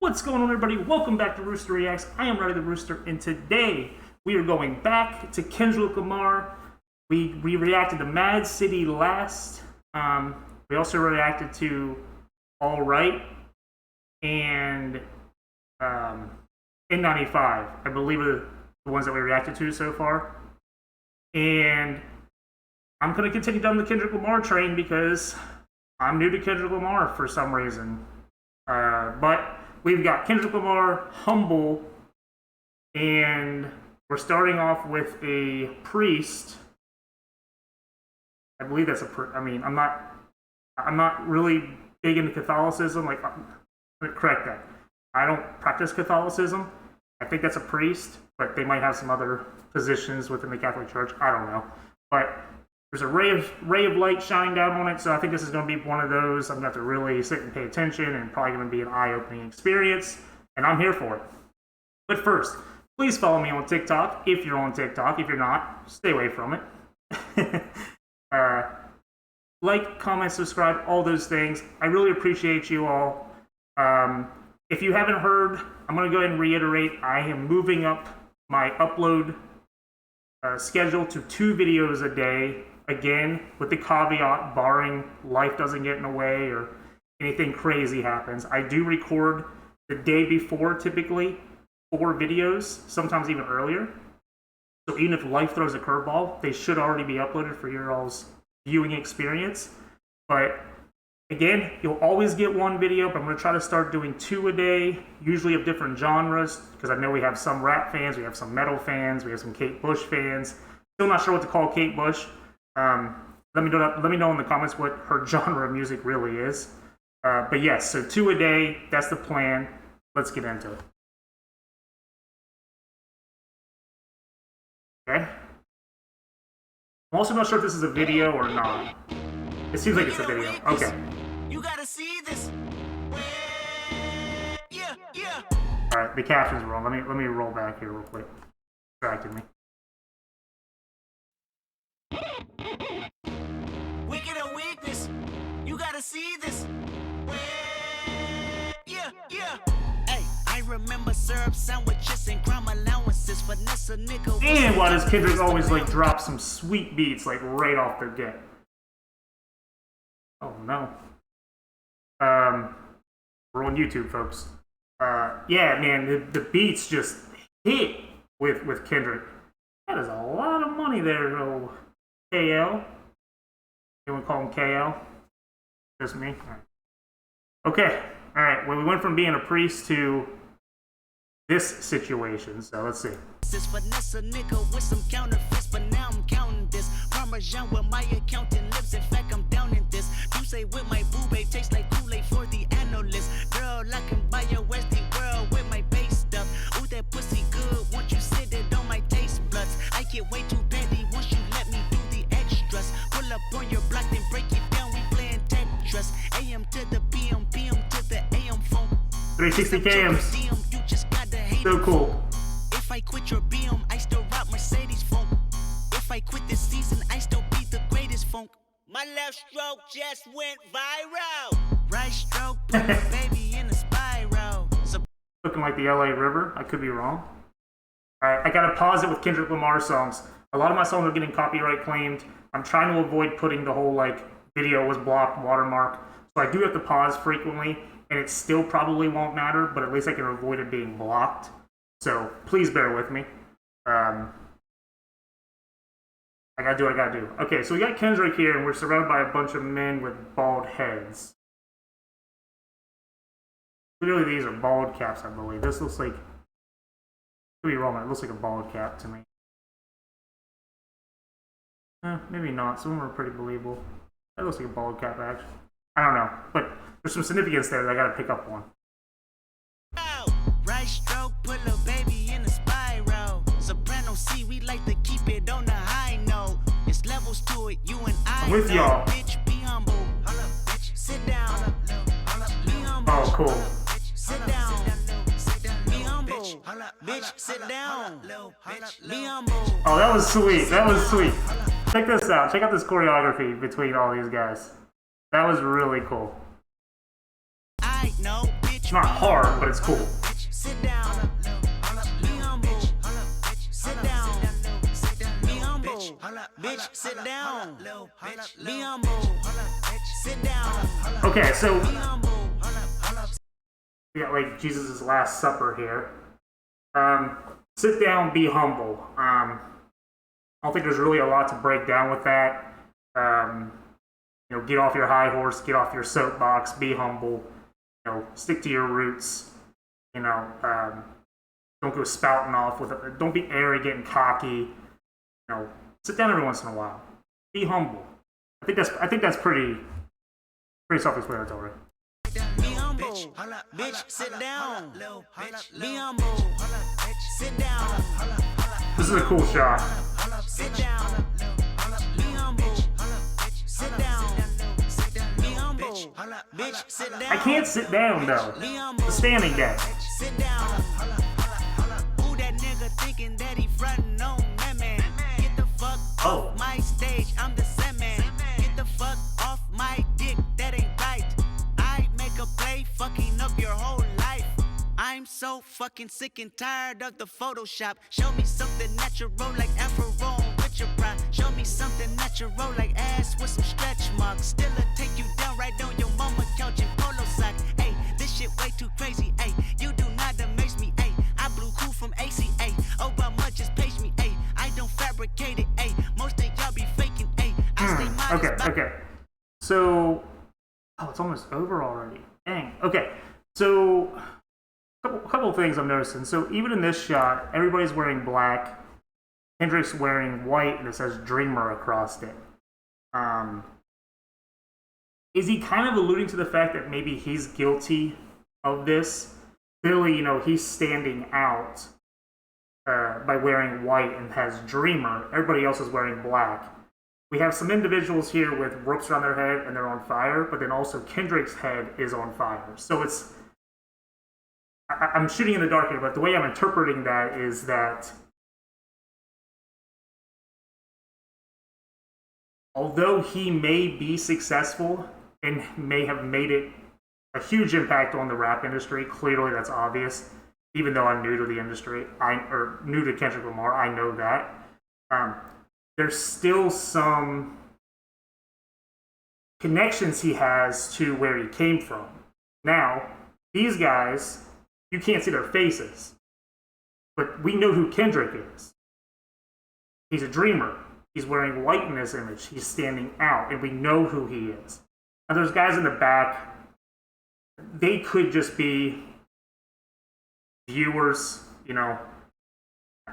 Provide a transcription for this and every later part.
What's going on, everybody? Welcome back to Rooster Reacts. I am Roddy the Rooster, and today we are going back to Kendrick Lamar. We reacted to Mad City last. We also reacted to All Right and N95. I believe are the ones that we reacted to so far. And I'm going to continue down the Kendrick Lamar train because I'm new to Kendrick Lamar for some reason. But we've got Kendrick Lamar, Humble, and we're starting off with a priest. I believe that's I'm not really big into Catholicism. Like, correct that. I don't practice Catholicism. I think that's a priest, but they might have some other positions within the Catholic Church. I don't know. But there's a ray of light shining down on it, so I think this is going to be one of those. I'm going to have to really sit and pay attention, and probably going to be an eye-opening experience, and I'm here for it. But first, please follow me on TikTok if you're on TikTok. If you're not, stay away from it. Like, comment, subscribe, all those things. I really appreciate you all. If you haven't heard, I'm going to go ahead and reiterate, I am moving up my upload schedule to 2 videos a day. Again, with the caveat, barring life doesn't get in the way or anything crazy happens. I do record the day before, typically, 4 videos, sometimes even earlier. So even if life throws a curveball, they should already be uploaded for your all's viewing experience. But again, you'll always get 1 video, but I'm going to try to start doing 2 a day, usually of different genres, because I know we have some rap fans, we have some metal fans, we have some Kate Bush fans. Still not sure what to call Kate Bush. Let me know in the comments what her genre of music really is. But yes, so 2 a day, that's the plan. Let's get into it. Okay. I'm also not sure if this is a video or not. It seems like it's a video. Okay. You gotta see this. Yeah. Alright, the caption's wrong. Let me roll back here real quick. Distracted me. Wicked or weakness. You gotta see this. Yeah. Hey, I remember syrup sandwiches and crime allowances. Finesse a nigga. And why does Kendrick always like drop some sweet beats like right off the get? Oh no. We're on YouTube, folks. Yeah, man, the beats just hit with Kendrick. That is a lot of money there, oh KL. Anyone call him KL? Just me? All right. Okay. All right. Well, we went from being a priest to this situation. So let's see. This finesse a nigga with some counterfeits, but now I'm counting this. Parmesan with my accountant lips. In fact, I'm down in this. You say with my boo-babe tastes like Kool-Aid for the analyst. Girl, I can buy your Westie world with my base stuff. Ooh, that pussy good. Once you sit it on my taste buds, I get way too petty once you let me do the extras. Pull up on your block, then break it down. We playing Tetris. AM to the PM, PM to the AM phone. 360 KMs. You just gotta hate so cool. If I quit your BM, I still rock Mercedes funk. If I quit this season, I still be the greatest funk. My left stroke just went viral. Right stroke, put a baby in a spiral. Looking like the LA River. I could be wrong. Alright, I gotta pause it with Kendrick Lamar songs. A lot of my songs are getting copyright claimed. I'm trying to avoid putting the whole like video was blocked watermark. So I do have to pause frequently, and it still probably won't matter, but at least I can avoid it being blocked. So please bear with me. I gotta do what I gotta do. Okay, so we got Kendrick here, and we're surrounded by a bunch of men with bald heads. Clearly these are bald caps, I believe. This looks like, could be wrong, it looks like a bald cap to me. Maybe not. Some of them are pretty believable. That looks like a bald cap, actually. I don't know, but there's some significance there that I gotta pick up on. Right stroke, put a baby in a spiral. Soprano C, we like to keep it on the high note. It's levels to it, you and I. I'm with y'all. Bitch, be humble. Sit down. Be humble. Oh, cool. Sit down. Be humble. Bitch, sit down. Be humble. Oh, that was sweet. That was sweet. Check this out. Check out this choreography between all these guys. That was really cool. I know, bitch, It's not hard, but it's cool. Sit down. Be humble. Sit down. Be humble. Bitch, sit down. Be humble. Sit down. Okay, so Be humble. we got like Jesus' Last Supper here. Sit down, be humble. I don't think there's really a lot to break down with that. You know, get off your high horse, get off your soapbox, be humble. You know, stick to your roots. You know, don't go spouting off with it. Don't be arrogant and cocky. You know, sit down every once in a while. Be humble. I think that's pretty self-explanatory. Be humble. Bitch, sit down. Be humble. Sit down. This is a cool shot. Sit down. Be humble. Sit down. Be humble. Bitch, sit down. I can't sit down though. Be humble. It's standing down. Sit down. Who that nigga thinking that he frontin' on that man? Get the fuck off my stage, I'm the same man. Get the fuck off my dick, that ain't right. I make a play, fucking up your whole life. I'm so fucking sick and tired of the Photoshop. Show me something natural like Afro with your pride. Show me something natural like ass with some stretch marks. Still'll take you down right on your mama couch in polo sock. Ayy, this shit way too crazy. Ayy, you do not amaze me. Ayy, I blew cool from ACA. Obama just page me. Ayy, I don't fabricate it. Ayy, most of y'all be faking. Ayy, I stay modest. Okay. So, it's almost over already. Dang. Okay. So, couple of things I'm noticing. So even in this shot, everybody's wearing black. Kendrick's wearing white, and it says "Dreamer" across it. Is he kind of alluding to the fact that maybe he's guilty of this? Clearly, you know, he's standing out by wearing white and has "Dreamer." Everybody else is wearing black. We have some individuals here with ropes around their head and they're on fire, but then also Kendrick's head is on fire. So it's... I'm shooting in the dark here, but the way I'm interpreting that is that although he may be successful and may have made it a huge impact on the rap industry, clearly that's obvious, even though I'm new to the industry, or new to Kendrick Lamar, I know that. There's still some connections he has to where he came from. Now, these guys... you can't see their faces, but we know who Kendrick is. He's a dreamer. He's wearing white in this image. He's standing out, and we know who he is. Now, there's guys in the back. They could just be viewers, you know.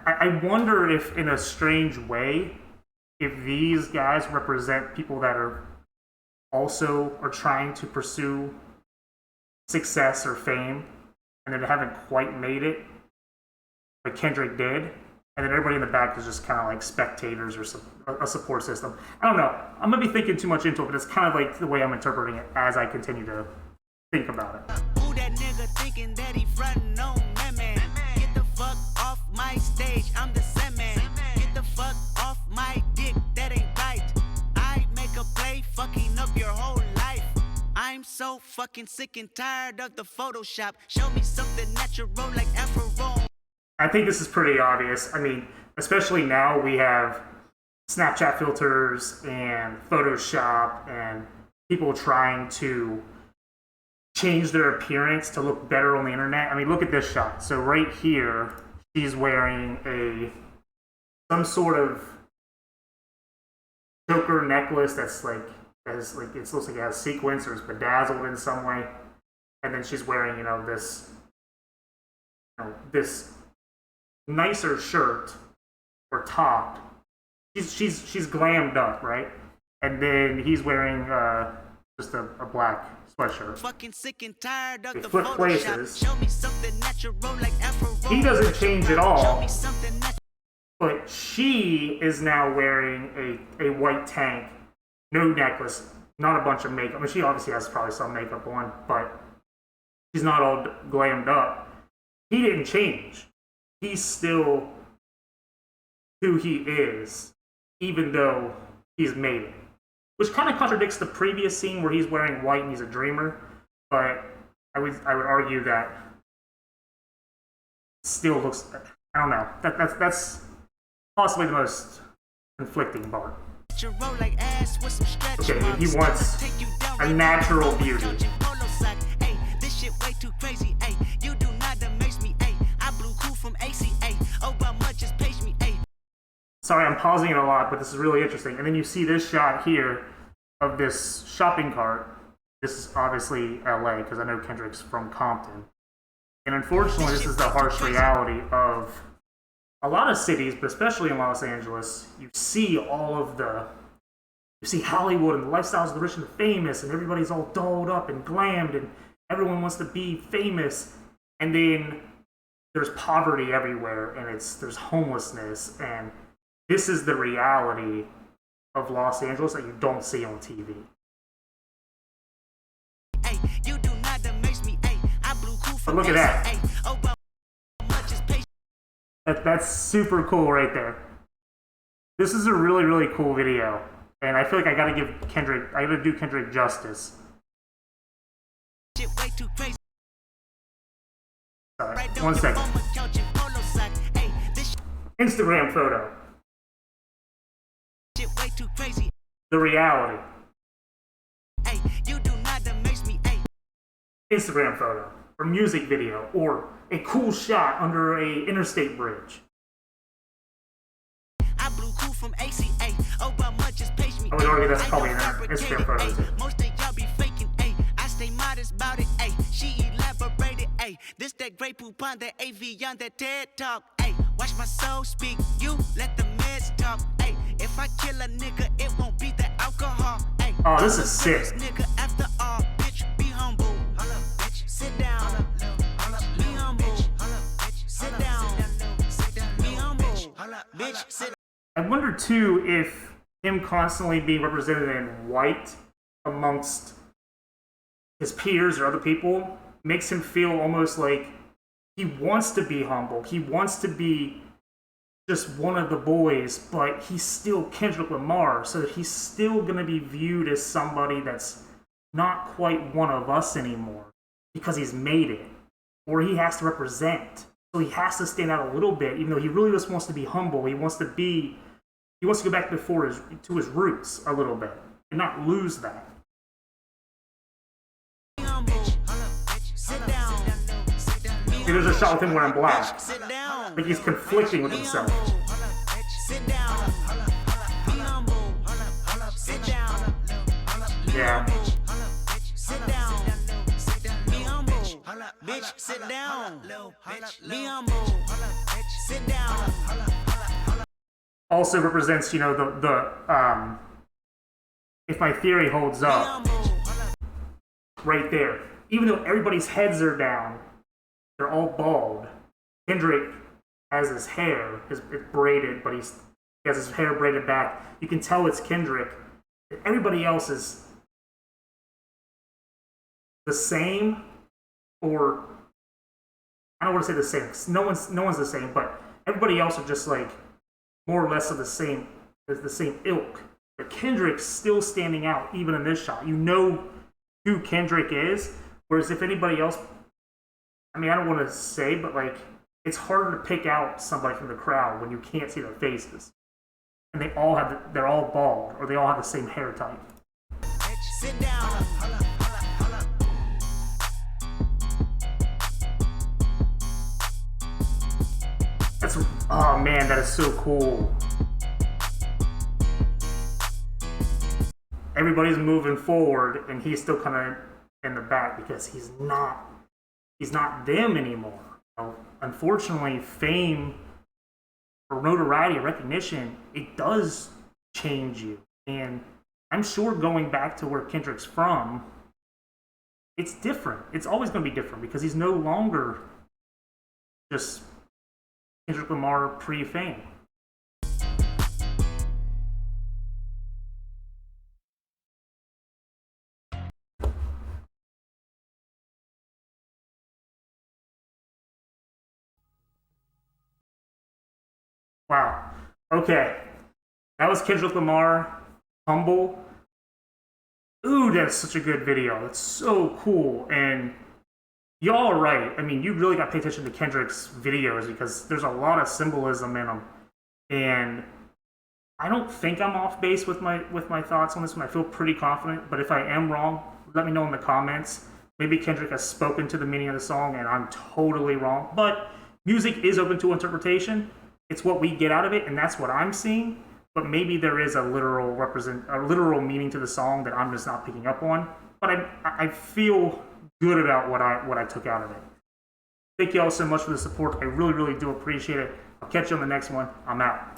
I wonder if, in a strange way, if these guys represent people that are trying to pursue success or fame, and then haven't quite made it, but Kendrick did, and then everybody in the back is just kind of like spectators or a support system. I don't know. I'm going to be thinking too much into it, but it's kind of like the way I'm interpreting it as I continue to think about it. Who that nigga thinking that he frontin' on that man? Get the fuck off my stage, I'm the same man. Get the fuck off my dick, that ain't right. I make a play, fucking up your whole life. I'm so fucking sick and tired of the Photoshop. Show me something natural like Afro. I think this is pretty obvious. I mean, especially now we have Snapchat filters and Photoshop and people trying to change their appearance to look better on the internet. I mean, look at this shot. So right here, she's wearing some sort of choker necklace that's like, it looks like it has sequins or is bedazzled in some way, and then she's wearing, this nicer shirt or top. She's glammed up, right? And then he's wearing just a black sweatshirt. Fucking sick and tired of They the flip Photoshop. places. Show me something natural like Afro. He doesn't change at all. Show me something natural. But she is now wearing a white tank, no necklace, not a bunch of makeup. I mean, she obviously has probably some makeup on, but she's not all glammed up. He didn't change. He's still who he is, even though he's made it. Which kind of contradicts the previous scene where he's wearing white and he's a dreamer. But I would argue that still looks. I don't know. That's possibly the most conflicting part. Okay, he wants a natural beauty. This shit way too crazy. You do not amaze me. I blew cool from ACA. Obama just paged me. Sorry, I'm pausing it a lot, but this is really interesting. And then you see this shot here of this shopping cart. This is obviously LA, because I know Kendrick's from Compton. And unfortunately, this is the harsh reality of a lot of cities, but especially in Los Angeles. You see you see Hollywood and the lifestyles of the rich and the famous, and everybody's all dolled up and glammed, and everyone wants to be famous. And then there's poverty everywhere, and there's homelessness, and this is the reality of Los Angeles that you don't see on TV. But look at that. That's super cool right there. This is a really, really cool video. And I feel like I gotta do Kendrick justice. Sorry, 1 second. Instagram photo. The reality. Instagram photo, or music video, or a cool shot under a interstate bridge. I would argue that's probably an Instagram photo too. Most of y'all be faking, I stay modest about it, she elaborated, this that great poop on that AV on that TED talk, watch my soul speak, you let the meds talk, if I kill a nigga, it won't be the alcohol, oh, this is sick. Nigga, after all, bitch, be humble, bitch, sit down, be humble, sit down, be humble, bitch, sit down. I wonder too if him constantly being represented in white amongst his peers or other people makes him feel almost like he wants to be humble. He wants to be just one of the boys, but he's still Kendrick Lamar, so that he's still going to be viewed as somebody that's not quite one of us anymore because he's made it, or he has to represent. So he has to stand out a little bit, even though he really just wants to be humble. He wants to go back to his roots a little bit and not lose that. See, there's a shot with him wearing black. Like he's conflicting with himself. Yeah. Bitch, sit down. Be humble. Sit down. Also represents, if my theory holds up, right there. Even though everybody's heads are down, they're all bald. Kendrick has his hair, it's braided, but he has his hair braided back. You can tell it's Kendrick. Everybody else is the same, or I don't want to say the same. No one's the same, but everybody else are just like more or less of the same ilk. But Kendrick's still standing out even in this shot. You know who Kendrick is, whereas if anybody else, I mean, I don't want to say, but like it's harder to pick out somebody from the crowd when you can't see their faces, and they're all bald, or they all have the same hair type. Sit down. Oh man, that is so cool. Everybody's moving forward, and he's still kind of in the back because he's not them anymore. Unfortunately, fame or notoriety or recognition, it does change you. And I'm sure going back to where Kendrick's from, it's different. It's always going to be different because he's no longer just Kendrick Lamar pre-fame. Wow. Okay. That was Kendrick Lamar, Humble. Ooh, that's such a good video. It's so cool. And y'all are right. I mean, you really got to pay attention to Kendrick's videos because there's a lot of symbolism in them, and I don't think I'm off base with my thoughts on this one. I feel pretty confident, but if I am wrong, let me know in the comments. Maybe Kendrick has spoken to the meaning of the song, and I'm totally wrong. But music is open to interpretation. It's what we get out of it, and that's what I'm seeing. But maybe there is a literal meaning to the song that I'm just not picking up on. But I feel good about what I took out of it. Thank you all so much for the support. I really, really do appreciate it. I'll catch you on the next one. I'm out.